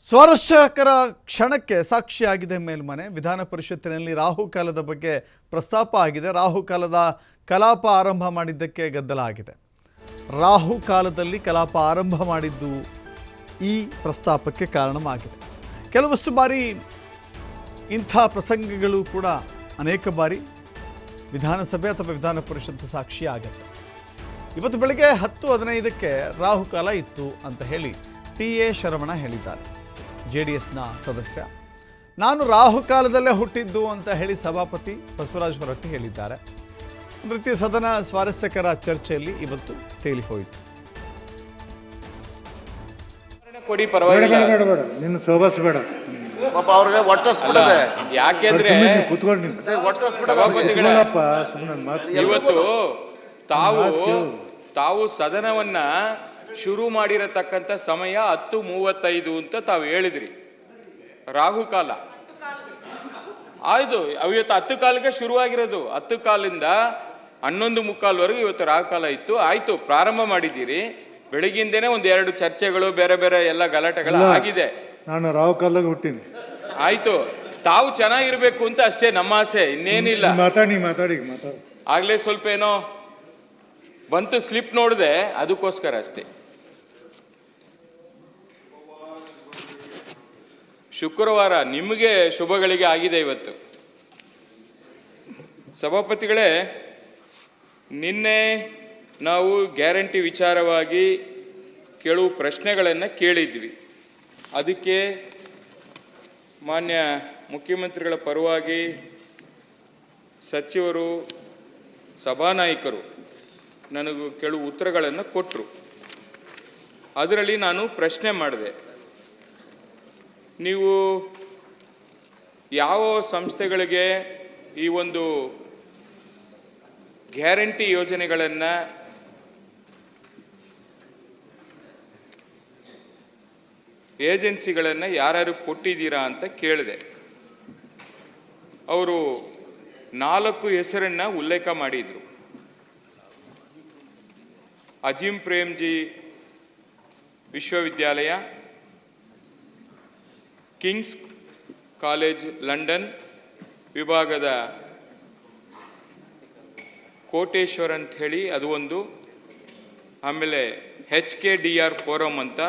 ಸ್ವಾರಸ್ಯಕರ ಕ್ಷಣಕ್ಕೆ ಸಾಕ್ಷಿಯಾಗಿದೆ ಮೇಲ್ಮನೆ. ವಿಧಾನ ಪರಿಷತ್ತಿನಲ್ಲಿ ರಾಹುಕಾಲದ ಬಗ್ಗೆ ಪ್ರಸ್ತಾಪ ಆಗಿದೆ. ರಾಹುಕಾಲದ ಕಲಾಪ ಆರಂಭ ಮಾಡಿದ್ದಕ್ಕೆ ಗದ್ದಲ ಆಗಿದೆ. ರಾಹುಕಾಲದಲ್ಲಿ ಕಲಾಪ ಆರಂಭ ಮಾಡಿದ್ದು ಈ ಪ್ರಸ್ತಾಪಕ್ಕೆ ಕಾರಣವಾಗಿದೆ. ಕೆಲವಷ್ಟು ಬಾರಿ ಇಂಥ ಪ್ರಸಂಗಗಳು ಕೂಡ ಅನೇಕ ಬಾರಿ ವಿಧಾನಸಭೆ ಅಥವಾ ವಿಧಾನ ಪರಿಷತ್ತು ಸಾಕ್ಷಿ ಆಗುತ್ತೆ. ಇವತ್ತು ಬೆಳಗ್ಗೆ 10:15ಕ್ಕೆ ರಾಹುಕಾಲ ಇತ್ತು ಅಂತ ಹೇಳಿ ಟಿ.ಎ. ಶರವಣ ಹೇಳಿದ್ದಾರೆ. JDSನ ಸದಸ್ಯ. ನಾನು ರಾಹುಕಾಲದಲ್ಲೇ ಹುಟ್ಟಿದ್ದು ಅಂತ ಹೇಳಿ ಸಭಾಪತಿ ಬಸವರಾಜ ಹೊರಟ್ಟಿ ಹೇಳಿದ್ದಾರೆ. ರೀತಿ ಸದನ ಸ್ವಾರಸ್ಯಕರ ಚರ್ಚೆಯಲ್ಲಿ ಇವತ್ತು ತೇಲಿ ಹೋಯಿತು. ಕೊಡಿ ಪರವಾಗಿಲ್ಲ, ನಿನ್ನ ಸೋಬಸ್ ಬೇಡ ಪಾಪ ಅವ್ರಿಗೆ ಒಟ್ಟಿಸ್ಬಿಡದೆ. ಯಾಕೆಂದ್ರೆ ಕೂತ್ಕೊಂಡು ಸಭಾಪತಿಗಳಪ್ಪ ಇವತ್ತು ತಾವು ಸದನವನ್ನ ಶುರು ಮಾಡಿರತಕ್ಕಂಥ ಸಮಯ 10:35 ಅಂತ ತಾವು ಹೇಳಿದ್ರಿ. ರಾಹುಕಾಲ ಆಯ್ತು, ಇವತ್ತು 10 ಕಾಲಕ್ಕೆ ಶುರುವಾಗಿರೋದು. 10 ಕಾಲಿಂದ 11:45 ಇವತ್ತು ರಾಹುಕಾಲ ಇತ್ತು. ಆಯ್ತು, ಪ್ರಾರಂಭ ಮಾಡಿದ್ದೀರಿ. ಬೆಳಗಿಂದೇನೆ 1-2 ಚರ್ಚೆಗಳು, ಬೇರೆ ಬೇರೆ ಎಲ್ಲ ಗಲಾಟೆಗಳು ಆಗಿದೆ. ನಾನು ರಾಹುಕಾಲಾಗ ಹುಟ್ಟಿನಿ. ಆಯ್ತು, ತಾವು ಚೆನ್ನಾಗಿರ್ಬೇಕು ಅಂತ ಅಷ್ಟೇ ನಮ್ಮ ಆಸೆ, ಇನ್ನೇನಿಲ್ಲ. ಮಾತಾಡಿ ಆಗ್ಲೇ ಸ್ವಲ್ಪ ಏನೋ ಬಂತು, ಸ್ಲಿಪ್ ನೋಡಿದೆ, ಅದಕ್ಕೋಸ್ಕರ ಅಷ್ಟೇ. ಶುಕ್ರವಾರ ನಿಮಗೆ ಶುಭಗಳಿಗೆ ಆಗಿದೆ ಇವತ್ತು. ಸಭಾಪತಿಗಳೇ, ನಿನ್ನೆ ನಾವು ಗ್ಯಾರಂಟಿ ವಿಚಾರವಾಗಿ ಕೆಲವು ಪ್ರಶ್ನೆಗಳನ್ನು ಕೇಳಿದ್ವಿ. ಅದಕ್ಕೆ ಮಾನ್ಯ ಮುಖ್ಯಮಂತ್ರಿಗಳ ಪರವಾಗಿ ಸಚಿವರು, ಸಭಾನಾಯಕರು ನನಗೂ ಕೆಲವು ಉತ್ತರಗಳನ್ನು ಕೊಟ್ಟರು. ಅದರಲ್ಲಿ ನಾನು ಪ್ರಶ್ನೆ ಮಾಡಿದೆ, ನೀವು ಯಾವ ಸಂಸ್ಥೆಗಳಿಗೆ ಈ ಒಂದು ಗ್ಯಾರಂಟಿ ಯೋಜನೆಗಳನ್ನು ಏಜೆನ್ಸಿಗಳನ್ನು ಯಾರ್ಯಾರು ಕೊಟ್ಟಿದ್ದೀರಾ ಅಂತ ಕೇಳಿದೆ. ಅವರು 4 ಹೆಸರನ್ನು ಉಲ್ಲೇಖ ಮಾಡಿದರು. ಅಜೀಂ ಪ್ರೇಮ್ಜಿ ವಿಶ್ವವಿದ್ಯಾಲಯ, ಕಿಂಗ್ಸ್ ಕಾಲೇಜ್ ಲಂಡನ್ ವಿಭಾಗದ ಕೋಟೇಶ್ವರ್ ಅಂತ ಹೇಳಿ ಅದು ಒಂದು, ಆಮೇಲೆ HKDR ಫೋರಮ್ ಅಂತ,